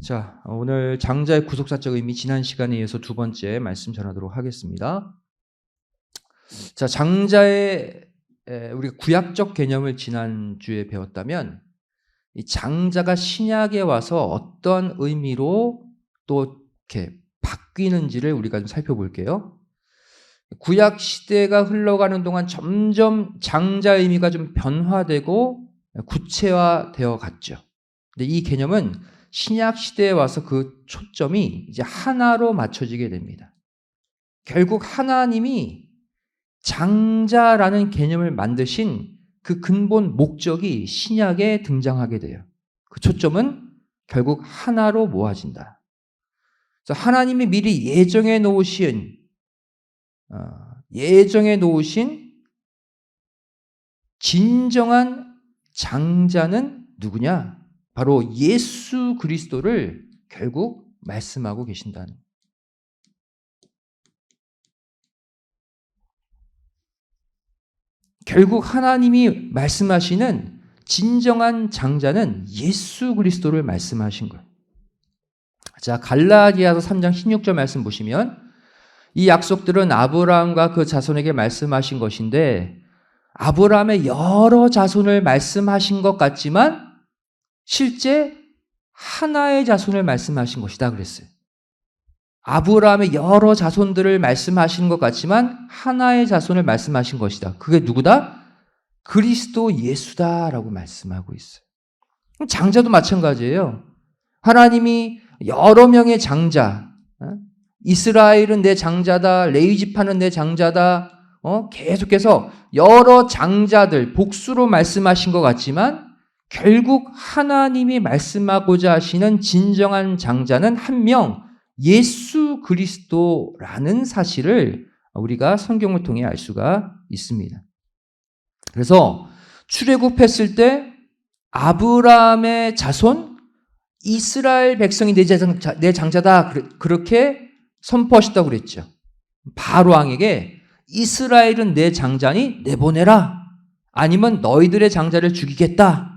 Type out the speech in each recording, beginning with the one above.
자, 오늘 장자의 구속사적 의미 지난 시간에 이어서 두 번째 말씀 전하도록 하겠습니다. 자, 장자의 우리가 구약적 개념을 지난주에 배웠다면 이 장자가 신약에 와서 어떤 의미로 또 이렇게 바뀌는지를 우리가 좀 살펴볼게요. 구약 시대가 흘러가는 동안 점점 장자의 의미가 좀 변화되고 구체화되어 갔죠. 근데 이 개념은 신약 시대에 와서 그 초점이 이제 하나로 맞춰지게 됩니다. 결국 하나님이 장자라는 개념을 만드신 그 근본 목적이 신약에 등장하게 돼요. 그 초점은 결국 하나로 모아진다. 그래서 하나님이 미리 예정해 놓으신 진정한 장자는 누구냐? 바로 예수 그리스도를 결국 말씀하고 계신다는. 결국 하나님이 말씀하시는 진정한 장자는 예수 그리스도를 말씀하신 거예요. 자, 갈라디아서 3장 16절 말씀 보시면 이 약속들은 아브라함과 그 자손에게 말씀하신 것인데 아브라함의 여러 자손을 말씀하신 것 같지만 실제 하나의 자손을 말씀하신 것이다 그랬어요. 아브라함의 여러 자손들을 말씀하신 것 같지만 하나의 자손을 말씀하신 것이다. 그게 누구다? 그리스도 예수다라고 말씀하고 있어요. 장자도 마찬가지예요. 하나님이 여러 명의 장자, 이스라엘은 내 장자다, 레위 지파는 내 장자다, 계속해서 여러 장자들 복수로 말씀하신 것 같지만 결국 하나님이 말씀하고자 하시는 진정한 장자는 한 명, 예수 그리스도라는 사실을 우리가 성경을 통해 알 수가 있습니다. 그래서 출애굽했을 때 아브라함의 자손, 이스라엘 백성이 내 장자다 그렇게 선포하셨다고 그랬죠. 바로 왕에게 이스라엘은 내 장자니 내보내라. 아니면 너희들의 장자를 죽이겠다.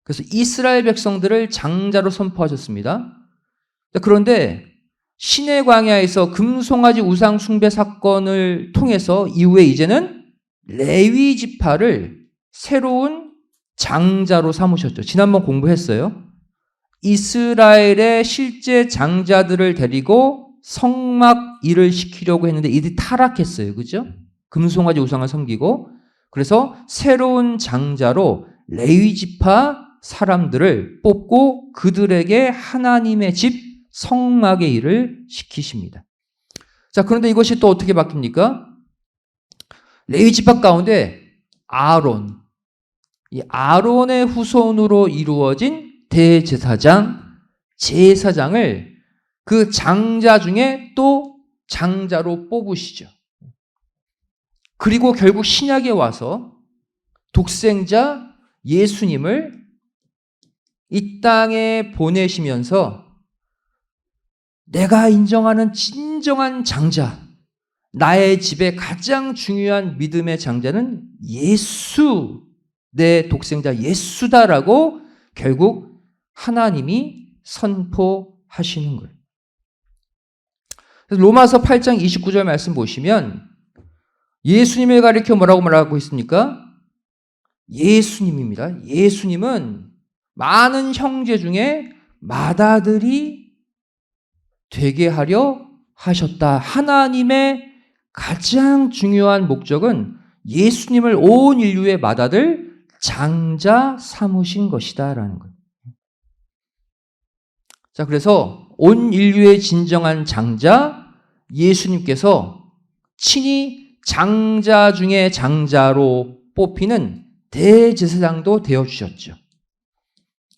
그래서 이스라엘 백성들을 장자로 선포하셨습니다. 그런데 시내 광야에서 금송아지 우상 숭배 사건을 통해서 이후에 이제는 레위 지파를 새로운 장자로 삼으셨죠. 지난번 공부했어요. 이스라엘의 실제 장자들을 데리고 성막 일을 시키려고 했는데 이들이 타락했어요. 그죠? 금송아지 우상을 섬기고 그래서 새로운 장자로 레위 지파 사람들을 뽑고 그들에게 하나님의 집 성막의 일을 시키십니다. 자, 그런데 이것이 또 어떻게 바뀝니까? 레위 지파 가운데 아론, 이 아론의 후손으로 이루어진 대제사장, 제사장을 그 장자 중에 또 장자로 뽑으시죠. 그리고 결국 신약에 와서 독생자 예수님을 이 땅에 보내시면서 내가 인정하는 진정한 장자, 나의 집에 가장 중요한 믿음의 장자는 예수, 내 독생자 예수다라고 결국 하나님이 선포하시는 거예요. 그래서 로마서 8장 29절 말씀 보시면 예수님을 가리켜 뭐라고 말하고 있습니까? 예수님입니다. 예수님은 많은 형제 중에 맏아들이 되게 하려 하셨다. 하나님의 가장 중요한 목적은 예수님을 온 인류의 맏아들 장자 삼으신 것이다 라는 거예요. 자, 그래서 온 인류의 진정한 장자 예수님께서 친히 장자 중에 장자로 뽑히는 대제사장도 되어주셨죠.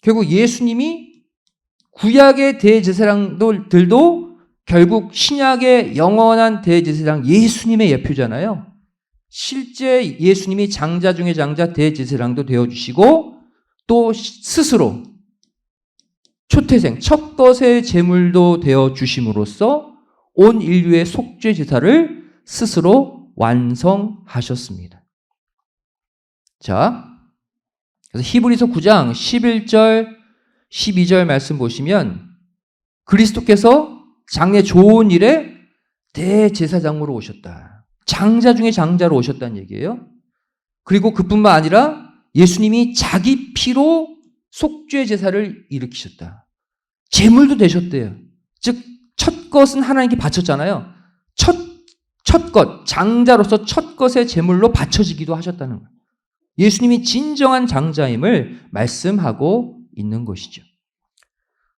결국 예수님이 구약의 대제사장들도 결국 신약의 영원한 대제사장 예수님의 예표잖아요. 실제 예수님이 장자 중에 장자 대제사장도 되어주시고 또 스스로 초태생, 첫것의 제물도 되어주심으로써 온 인류의 속죄 제사를 스스로 완성하셨습니다. 자, 그래서 히브리서 9장 11절 12절 말씀 보시면 그리스도께서 장래 좋은 일에 대제사장으로 오셨다. 장자 중에 장자로 오셨다는 얘기예요. 그리고 그뿐만 아니라 예수님이 자기 피로 속죄 제사를 일으키셨다. 제물도 되셨대요. 즉 첫 것은 하나님께 바쳤잖아요. 첫 것, 장자로서 첫 것의 제물로 바쳐지기도 하셨다는 거예요. 예수님이 진정한 장자임을 말씀하고 있는 것이죠.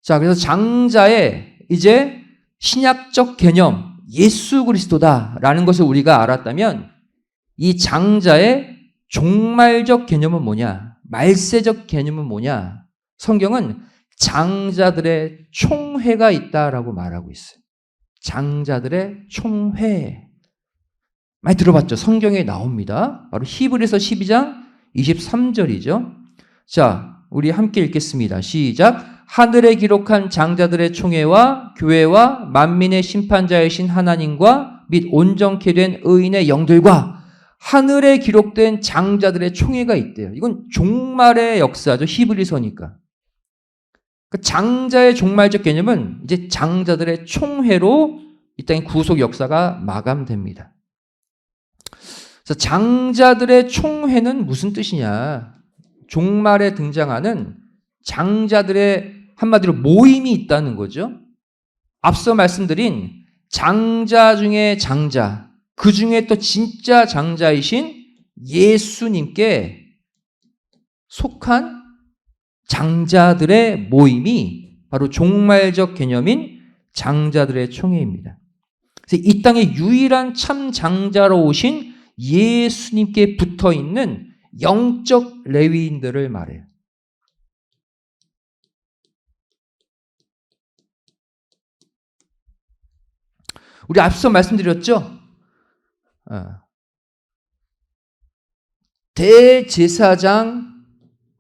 자, 그래서 장자의 이제 신약적 개념, 예수 그리스도다라는 것을 우리가 알았다면 이 장자의 종말적 개념은 뭐냐? 말세적 개념은 뭐냐? 성경은 장자들의 총회가 있다라고 말하고 있어요. 장자들의 총회. 많이 들어봤죠? 성경에 나옵니다. 바로 히브리서 12장 23절이죠. 자, 우리 함께 읽겠습니다. 시작. 하늘에 기록한 장자들의 총회와 교회와 만민의 심판자이신 하나님과 및 온전케 된 의인의 영들과 하늘에 기록된 장자들의 총회가 있대요. 이건 종말의 역사죠. 히브리서니까. 그 장자의 종말적 개념은 이제 장자들의 총회로 이 땅의 구속 역사가 마감됩니다. 그래서 장자들의 총회는 무슨 뜻이냐? 종말에 등장하는 장자들의 한마디로 모임이 있다는 거죠. 앞서 말씀드린 장자 중에 장자, 그 중에 또 진짜 장자이신 예수님께 속한 장자들의 모임이 바로 종말적 개념인 장자들의 총회입니다. 그래서 이 땅에 유일한 참 장자로 오신 예수님께 붙어 있는 영적 레위인들을 말해요. 우리 앞서 말씀드렸죠? 대제사장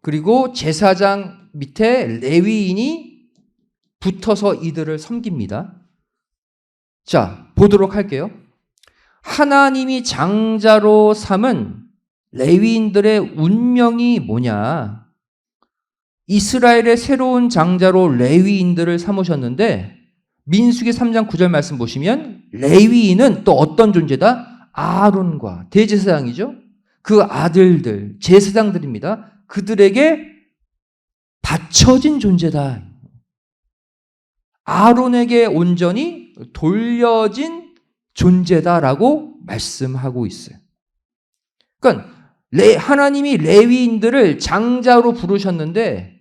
그리고 제사장 밑에 레위인이 붙어서 이들을 섬깁니다. 자, 보도록 할게요. 하나님이 장자로 삼은 레위인들의 운명이 뭐냐? 이스라엘의 새로운 장자로 레위인들을 삼으셨는데 민수기 3장 9절 말씀 보시면 레위인은 또 어떤 존재다? 아론과 대제사장이죠. 그 아들들, 제사장들입니다. 그들에게 바쳐진 존재다. 아론에게 온전히 돌려진 존재다라고 말씀하고 있어요. 그러니까 하나님이 레위인들을 장자로 부르셨는데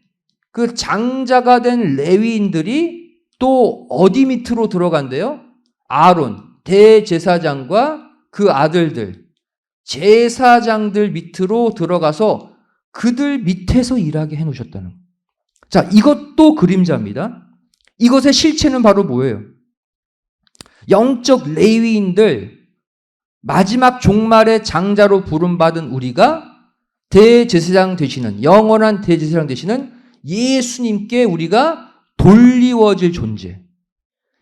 그 장자가 된 레위인들이 또 어디 밑으로 들어간대요? 아론, 대제사장과 그 아들들, 제사장들 밑으로 들어가서 그들 밑에서 일하게 해놓으셨다는 거예요. 자, 이것도 그림자입니다. 이것의 실체는 바로 뭐예요? 영적 레위인들, 마지막 종말의 장자로 부름받은 우리가 대제사장 되시는, 영원한 대제사장 되시는 예수님께 우리가 돌리워질 존재,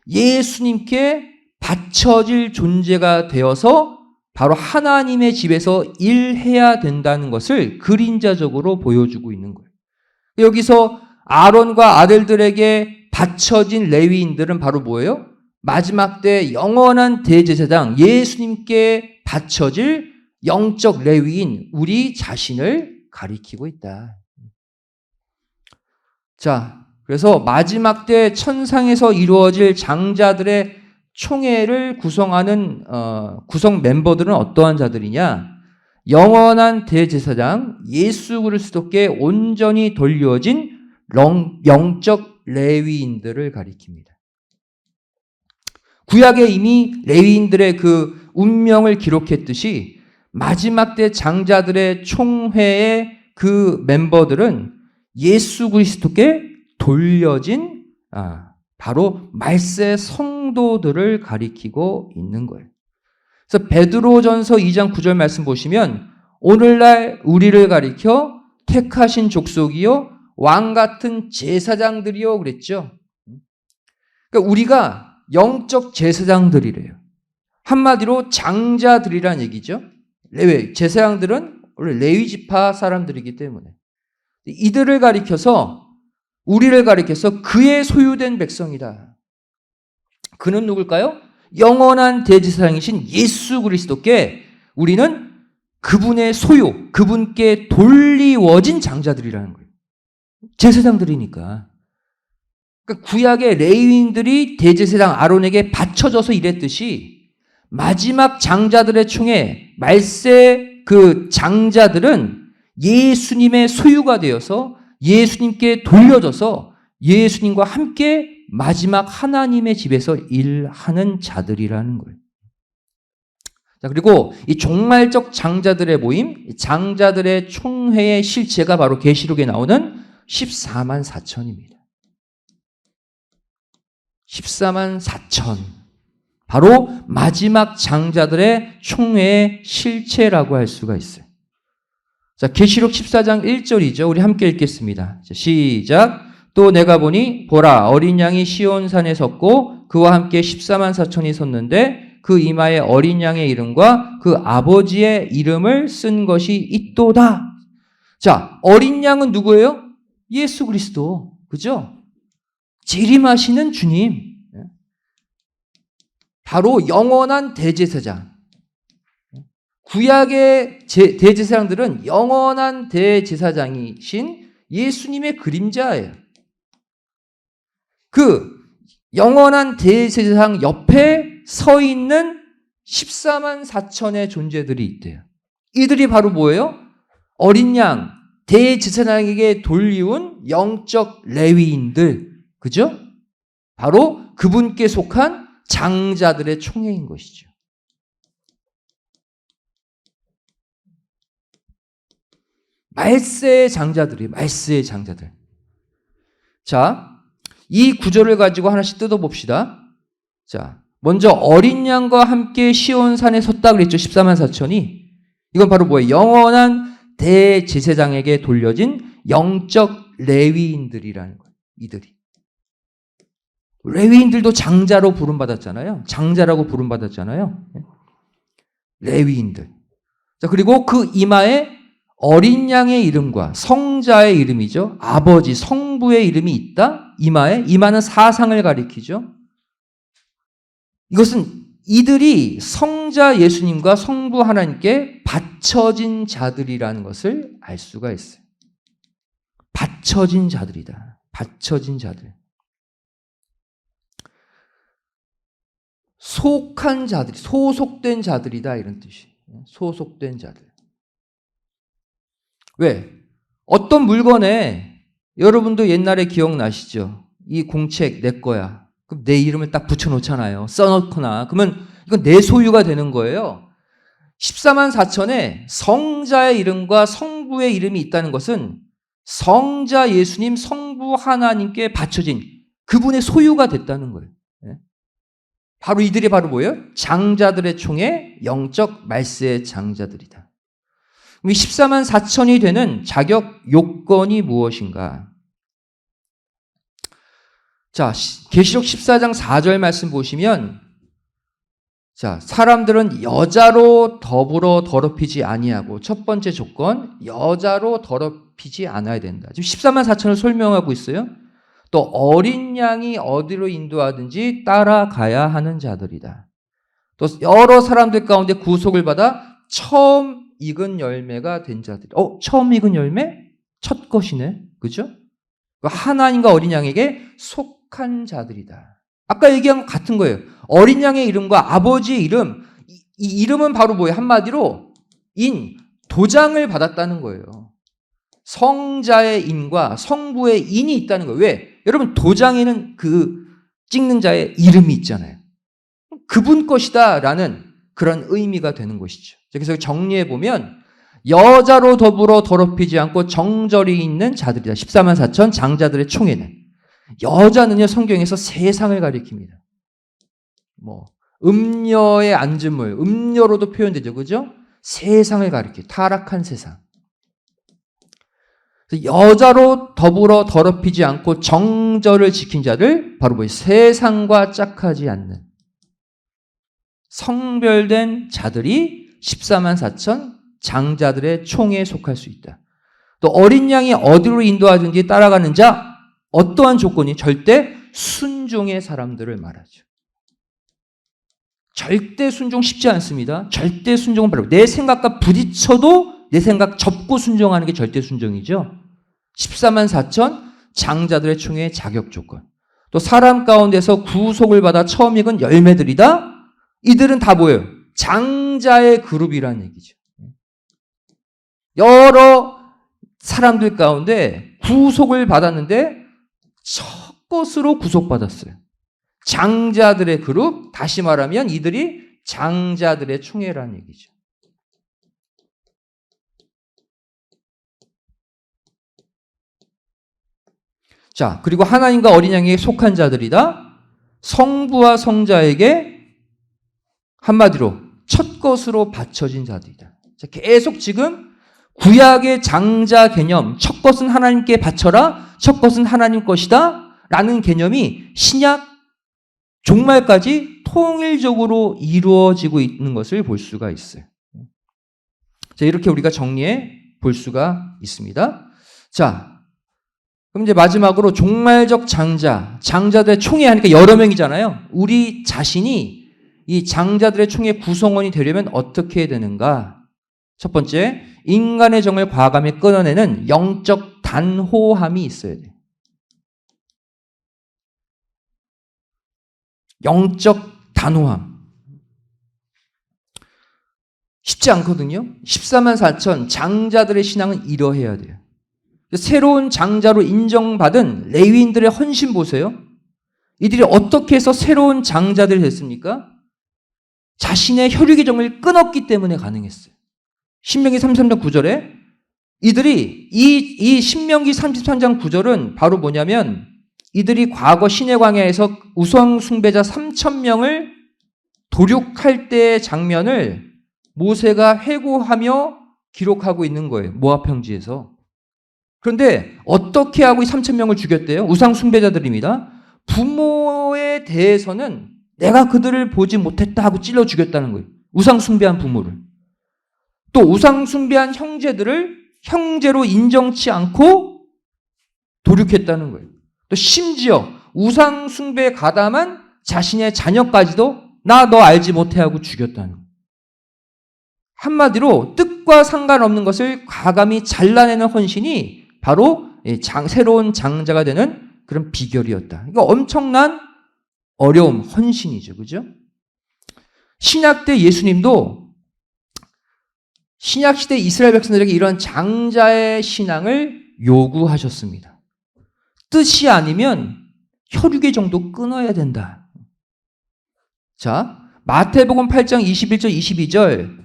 예수님께 바쳐질 존재가 되어서 바로 하나님의 집에서 일해야 된다는 것을 그림자적으로 보여주고 있는 거예요. 여기서 아론과 아들들에게 바쳐진 레위인들은 바로 뭐예요? 마지막 때 영원한 대제사장 예수님께 바쳐질 영적 레위인 우리 자신을 가리키고 있다. 자, 그래서 마지막 때 천상에서 이루어질 장자들의 총회를 구성하는 구성 멤버들은 어떠한 자들이냐? 영원한 대제사장 예수 그리스도께 온전히 돌려진 영적 레위인들을 가리킵니다. 구약에 이미 레위인들의 그 운명을 기록했듯이 마지막 때 장자들의 총회의 그 멤버들은 예수 그리스도께 돌려진 바로 말세 성도들을 가리키고 있는 거예요. 그래서 베드로전서 2장 9절 말씀 보시면 오늘날 우리를 가리켜 택하신 족속이요 왕 같은 제사장들이요 그랬죠. 그러니까 우리가 영적 제사장들이래요. 한마디로 장자들이란 얘기죠. 제사장들은 원래 레위 지파 사람들이기 때문에 이들을 가리켜서 우리를 가리켜서 그의 소유된 백성이다. 그는 누굴까요? 영원한 대제사장이신 예수 그리스도께 우리는 그분의 소유, 그분께 돌리워진 장자들이라는 거예요. 제사장들이니까. 그러니까 구약의 레위인들이 대제사장 아론에게 바쳐져서 일했듯이 마지막 장자들의 총에 말세 그 장자들은 예수님의 소유가 되어서 예수님께 돌려져서 예수님과 함께 마지막 하나님의 집에서 일하는 자들이라는 거예요. 자, 그리고 이 종말적 장자들의 모임, 장자들의 총회의 실체가 바로 계시록에 나오는 14만 4천입니다. 14만 4천. 바로 마지막 장자들의 총회의 실체라고 할 수가 있어요. 자, 계시록 14장 1절이죠. 우리 함께 읽겠습니다. 자, 시작. 또 내가 보니 보라 어린 양이 시온산에 섰고 그와 함께 14만 4천이 섰는데 그 이마에 어린 양의 이름과 그 아버지의 이름을 쓴 것이 있도다. 자, 어린 양은 누구예요? 예수 그리스도. 그죠? 재림하시는 주님. 바로 영원한 대제사장. 구약의 대제사장들은 영원한 대제사장이신 예수님의 그림자예요. 그 영원한 대제사장 옆에 서 있는 14만 4천의 존재들이 있대요. 이들이 바로 뭐예요? 어린 양, 대제사장에게 돌리운 영적 레위인들. 그죠? 바로 그분께 속한 장자들의 총회인 것이죠. 말세의 장자들이에요. 말세의 장자들. 자, 이 구절을 가지고 하나씩 뜯어봅시다. 자, 먼저 어린 양과 함께 시온산에 섰다 그랬죠. 14만 4천이. 이건 바로 뭐예요? 영원한 대제사장에게 돌려진 영적 레위인들이라는 거예요. 이들이. 레위인들도 장자로 부름받았잖아요. 장자라고 부름받았잖아요. 레위인들. 자, 그리고 그 이마에 어린 양의 이름과 성자의 이름이죠. 아버지, 성부의 이름이 있다. 이마에. 이마는 사상을 가리키죠. 이것은 이들이 성자 예수님과 성부 하나님께 바쳐진 자들이라는 것을 알 수가 있어요. 바쳐진 자들이다. 바쳐진 자들. 속한 자들이, 소속된 자들이다. 이런 뜻이에요. 소속된 자들. 왜? 어떤 물건에 여러분도 옛날에 기억나시죠? 이 공책 내 거야. 그럼 내 이름을 딱 붙여놓잖아요. 써놓거나. 그러면 이건 내 소유가 되는 거예요. 14만 4천에 성자의 이름과 성부의 이름이 있다는 것은 성자 예수님, 성부 하나님께 바쳐진 그분의 소유가 됐다는 거예요. 바로 이들이 바로 뭐예요? 장자들의 총회, 영적 말세의 장자들이다. 이 14만 4천이 되는 자격 요건이 무엇인가? 자, 계시록 14장 4절 말씀 보시면, 자, 사람들은 여자로 더불어 더럽히지 아니하고, 첫 번째 조건, 여자로 더럽히지 않아야 된다. 지금 14만 4천을 설명하고 있어요. 또 어린 양이 어디로 인도하든지 따라가야 하는 자들이다. 또 여러 사람들 가운데 구속을 받아 처음 익은 열매가 된 자들. 처음 익은 열매? 첫 것이네. 그죠? 하나님과 어린 양에게 속한 자들이다. 아까 얘기한 것 같은 거예요. 어린 양의 이름과 아버지의 이름, 이 이름은 바로 뭐예요? 한마디로 도장을 받았다는 거예요. 성자의 인과 성부의 인이 있다는 거예요. 왜? 여러분, 도장에는 그 찍는 자의 이름이 있잖아요. 그분 것이다 라는 그런 의미가 되는 것이죠. 그래서 정리해 보면 여자로 더불어 더럽히지 않고 정절이 있는 자들이다. 14만 4천 장자들의 총회는. 여자는요, 성경에서 세상을 가리킵니다. 음녀의 안주물, 음녀로도 표현되죠. 그죠? 세상을 가리켜요. 타락한 세상. 여자로 더불어 더럽히지 않고 정절을 지킨 자들, 바로 뭐예요? 세상과 짝하지 않는 성별된 자들이 14만 4천 장자들의 총에 속할 수 있다. 또 어린 양이 어디로 인도하든지 따라가는 자, 어떠한 조건이? 절대 순종의 사람들을 말하죠. 절대 순종 쉽지 않습니다. 절대 순종은 바로 내 생각과 부딪혀도 내 생각 접고 순종하는 게 절대 순종이죠. 14만 4천 장자들의 총회의 자격 조건. 또 사람 가운데서 구속을 받아 처음 익은 열매들이다. 이들은 다 뭐예요? 장자의 그룹이라는 얘기죠. 여러 사람들 가운데 구속을 받았는데 첫 것으로 구속받았어요. 장자들의 그룹, 다시 말하면 이들이 장자들의 총회라는 얘기죠. 자, 그리고 하나님과 어린 양에게 속한 자들이다. 성부와 성자에게 한마디로 첫 것으로 바쳐진 자들이다. 자, 계속 지금 구약의 장자 개념, 첫 것은 하나님께 바쳐라, 첫 것은 하나님 것이다 라는 개념이 신약 종말까지 통일적으로 이루어지고 있는 것을 볼 수가 있어요. 자, 이렇게 우리가 정리해 볼 수가 있습니다. 자, 그럼 이제 마지막으로 종말적 장자들의 총회 하니까 여러 명이잖아요. 우리 자신이 이 장자들의 총회 구성원이 되려면 어떻게 해야 되는가? 첫 번째, 인간의 정을 과감히 끊어내는 영적 단호함이 있어야 돼요. 영적 단호함. 쉽지 않거든요. 14만 4천 장자들의 신앙은 이러해야 돼요. 새로운 장자로 인정받은 레위인들의 헌신 보세요. 이들이 어떻게 해서 새로운 장자들이 됐습니까? 자신의 혈육의 정을 끊었기 때문에 가능했어요. 신명기 33장 9절에 이들이 이 신명기 33장 9절은 바로 뭐냐면 이들이 과거 시내 광야에서 우상 숭배자 3,000명을 도륙할 때의 장면을 모세가 회고하며 기록하고 있는 거예요. 모압 평지에서. 그런데 어떻게 하고 이 3,000명을 죽였대요? 우상 숭배자들입니다. 부모에 대해서는 내가 그들을 보지 못했다 하고 찔러 죽였다는 거예요. 우상 숭배한 부모를. 또 우상 숭배한 형제들을 형제로 인정치 않고 도륙했다는 거예요. 또 심지어 우상 숭배에 가담한 자신의 자녀까지도 나 너 알지 못해 하고 죽였다는 거예요. 한마디로 뜻과 상관없는 것을 과감히 잘라내는 헌신이 바로 새로운 장자가 되는 그런 비결이었다. 이거 엄청난 어려움, 헌신이죠. 그죠? 신약 때 예수님도 신약시대 이스라엘 백성들에게 이런 장자의 신앙을 요구하셨습니다. 뜻이 아니면 혈육의 정도 끊어야 된다. 자, 마태복음 8장 21절, 22절.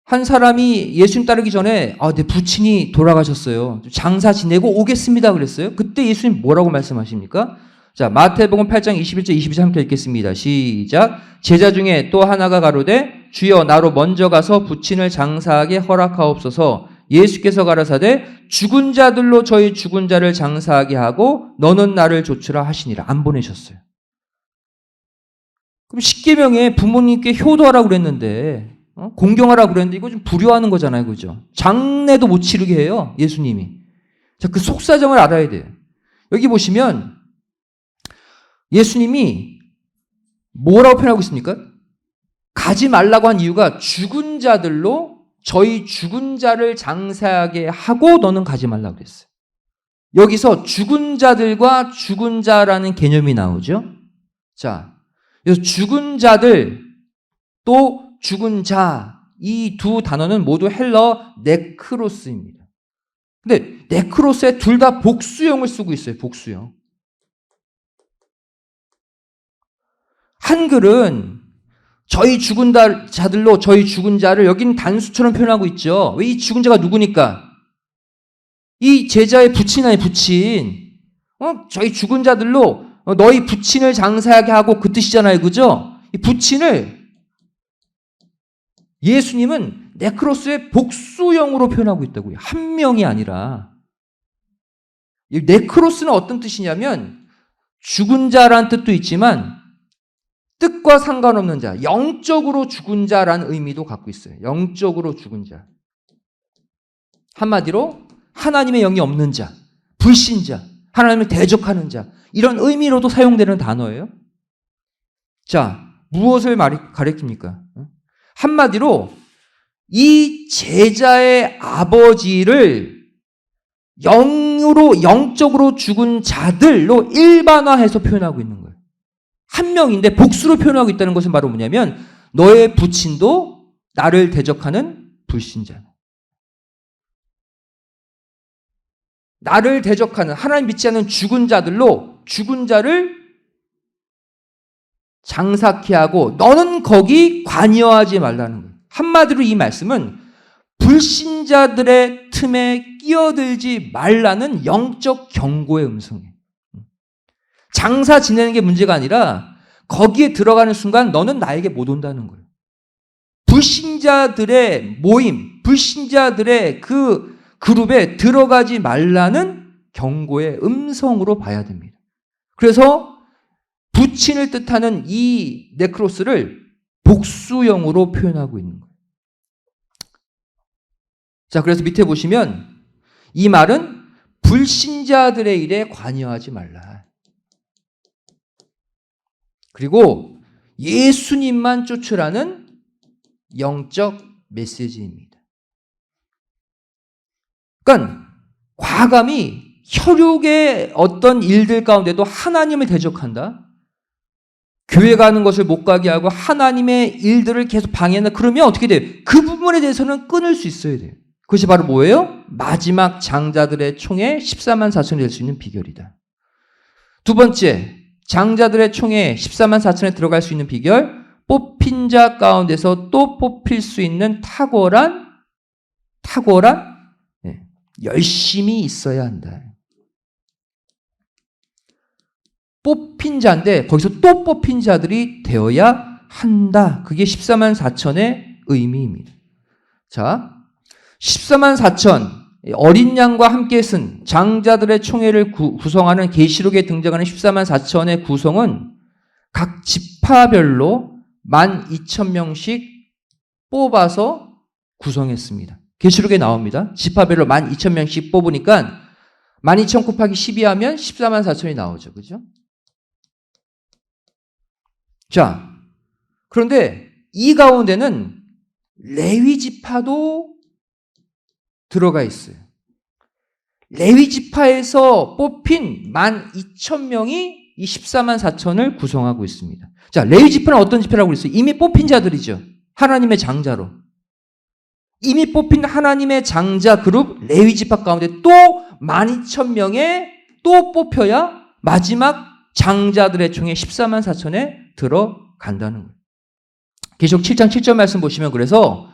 한 사람이 예수님 따르기 전에 내 부친이 돌아가셨어요. 장사 지내고 오겠습니다 그랬어요. 그때 예수님 뭐라고 말씀하십니까? 자, 마태복음 8장 21절, 22절 함께 읽겠습니다. 시작. 제자 중에 또 하나가 가로되 주여 나로 먼저 가서 부친을 장사하게 허락하옵소서. 예수께서 가라사대 죽은 자들로 저희 죽은 자를 장사하게 하고 너는 나를 조추라 하시니라. 안 보내셨어요. 그럼 십계명에 부모님께 효도하라고 그랬는데 공경하라고 그랬는데 이거 좀 불효하는 거잖아요. 그죠? 장례도 못 치르게 해요. 예수님이. 자, 그 속사정을 알아야 돼요. 여기 보시면 예수님이 뭐라고 표현하고 있습니까? 가지 말라고 한 이유가 죽은 자들로 저희 죽은 자를 장사하게 하고 너는 가지 말라고 그랬어요. 여기서 죽은 자들과 죽은 자라는 개념이 나오죠. 자, 그래서 죽은 자들 또 죽은 자, 이 두 단어는 모두 헬러 네크로스입니다. 근데 네크로스에 둘 다 복수형을 쓰고 있어요. 복수형. 한글은 저희 죽은 자들로 저희 죽은 자를 여기는 단수처럼 표현하고 있죠. 왜 이 죽은 자가 누구니까? 이 제자의 부친 아니 부친. 저희 죽은 자들로 너희 부친을 장사하게 하고 그 뜻이잖아요. 그죠? 이 부친을 예수님은 네크로스의 복수형으로 표현하고 있다고요. 한 명이 아니라. 이 네크로스는 어떤 뜻이냐면 죽은 자라는 뜻도 있지만 뜻과 상관없는 자, 영적으로 죽은 자라는 의미도 갖고 있어요. 영적으로 죽은 자. 한마디로 하나님의 영이 없는 자, 불신자, 하나님을 대적하는 자, 이런 의미로도 사용되는 단어예요. 자, 무엇을 가리킵니까? 한마디로 이 제자의 아버지를 영적으로 죽은 자들로 일반화해서 표현하고 있는 거예요. 한 명인데 복수로 표현하고 있다는 것은 바로 뭐냐면 너의 부친도 나를 대적하는 불신자. 나를 대적하는 하나님 믿지 않는 죽은 자들로 죽은 자를 장사케 하고 너는 거기 관여하지 말라는 거예요. 한마디로 이 말씀은 불신자들의 틈에 끼어들지 말라는 영적 경고의 음성이에요. 장사 지내는 게 문제가 아니라 거기에 들어가는 순간 너는 나에게 못 온다는 거예요. 불신자들의 모임, 불신자들의 그 그룹에 들어가지 말라는 경고의 음성으로 봐야 됩니다. 그래서 부친을 뜻하는 이 네크로스를 복수형으로 표현하고 있는 거예요. 자, 그래서 밑에 보시면 이 말은 불신자들의 일에 관여하지 말라. 그리고 예수님만 쫓으라는 영적 메시지입니다. 그러니까 과감히 혈육의 어떤 일들 가운데도 하나님을 대적한다. 교회 가는 것을 못 가게 하고 하나님의 일들을 계속 방해한다. 그러면 어떻게 돼요? 그 부분에 대해서는 끊을 수 있어야 돼요. 그것이 바로 뭐예요? 마지막 장자들의 총에 14만 4천이 될 수 있는 비결이다. 두 번째, 장자들의 총에 14만 4천에 들어갈 수 있는 비결, 뽑힌 자 가운데서 또 뽑힐 수 있는 탁월한 열심이 있어야 한다. 뽑힌 자인데 거기서 또 뽑힌 자들이 되어야 한다. 그게 14만 4천의 의미입니다. 자, 14만 4천 어린 양과 함께 쓴 장자들의 총회를 구성하는 계시록에 등장하는 14만 4천의 구성은 각 지파별로 12,000명씩 뽑아서 구성했습니다. 계시록에 나옵니다. 지파별로 12,000명씩 뽑으니까 12,000 곱하기 12 하면 14만 4천이 나오죠. 그죠? 자, 그런데 이 가운데는 레위 지파도 들어가 있어요. 레위 지파에서 뽑힌 12,000명이 이 14만 4천을 구성하고 있습니다. 자, 레위 지파는 어떤 지파라고 그랬어요? 이미 뽑힌 자들이죠. 하나님의 장자로. 이미 뽑힌 하나님의 장자 그룹 레위 지파 가운데 또 12,000명에 또 뽑혀야 마지막 장자들의 총에 14만 4천에 들어간다는 거예요. 계시록 7장 7절 말씀 보시면 그래서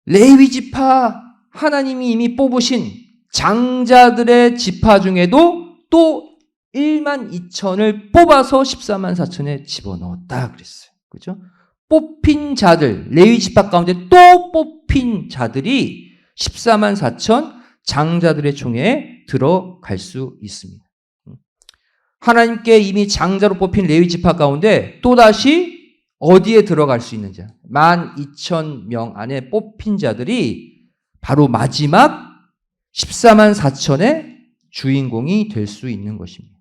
레위 지파 하나님이 이미 뽑으신 장자들의 지파 중에도 또 1만 2천을 뽑아서 14만 4천에 집어넣었다 그랬어요. 그죠? 뽑힌 자들, 레위 지파 가운데 또 뽑힌 자들이 14만 4천 장자들의 총에 들어갈 수 있습니다. 하나님께 이미 장자로 뽑힌 레위 지파 가운데 또다시 어디에 들어갈 수 있는지 12,000명 안에 뽑힌 자들이 바로 마지막 14만 4천의 주인공이 될 수 있는 것입니다.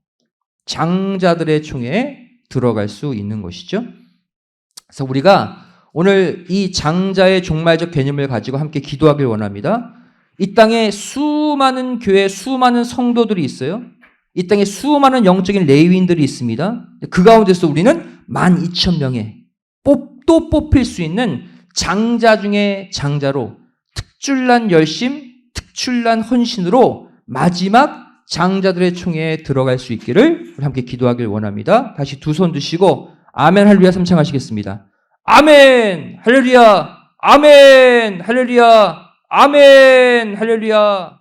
장자들의 총에 들어갈 수 있는 것이죠. 그래서 우리가 오늘 이 장자의 종말적 개념을 가지고 함께 기도하길 원합니다. 이 땅에 수많은 교회, 수많은 성도들이 있어요. 이 땅에 수많은 영적인 레위인들이 있습니다. 그 가운데서 우리는 12,000명의 또 뽑힐 수 있는 장자 중에 장자로 특출난 열심, 특출난 헌신으로 마지막 장자들의 총회에 들어갈 수 있기를 우리 함께 기도하길 원합니다. 다시 두 손 드시고 아멘 할렐루야 삼창하시겠습니다. 아멘 할렐루야, 아멘 할렐루야, 아멘 할렐루야.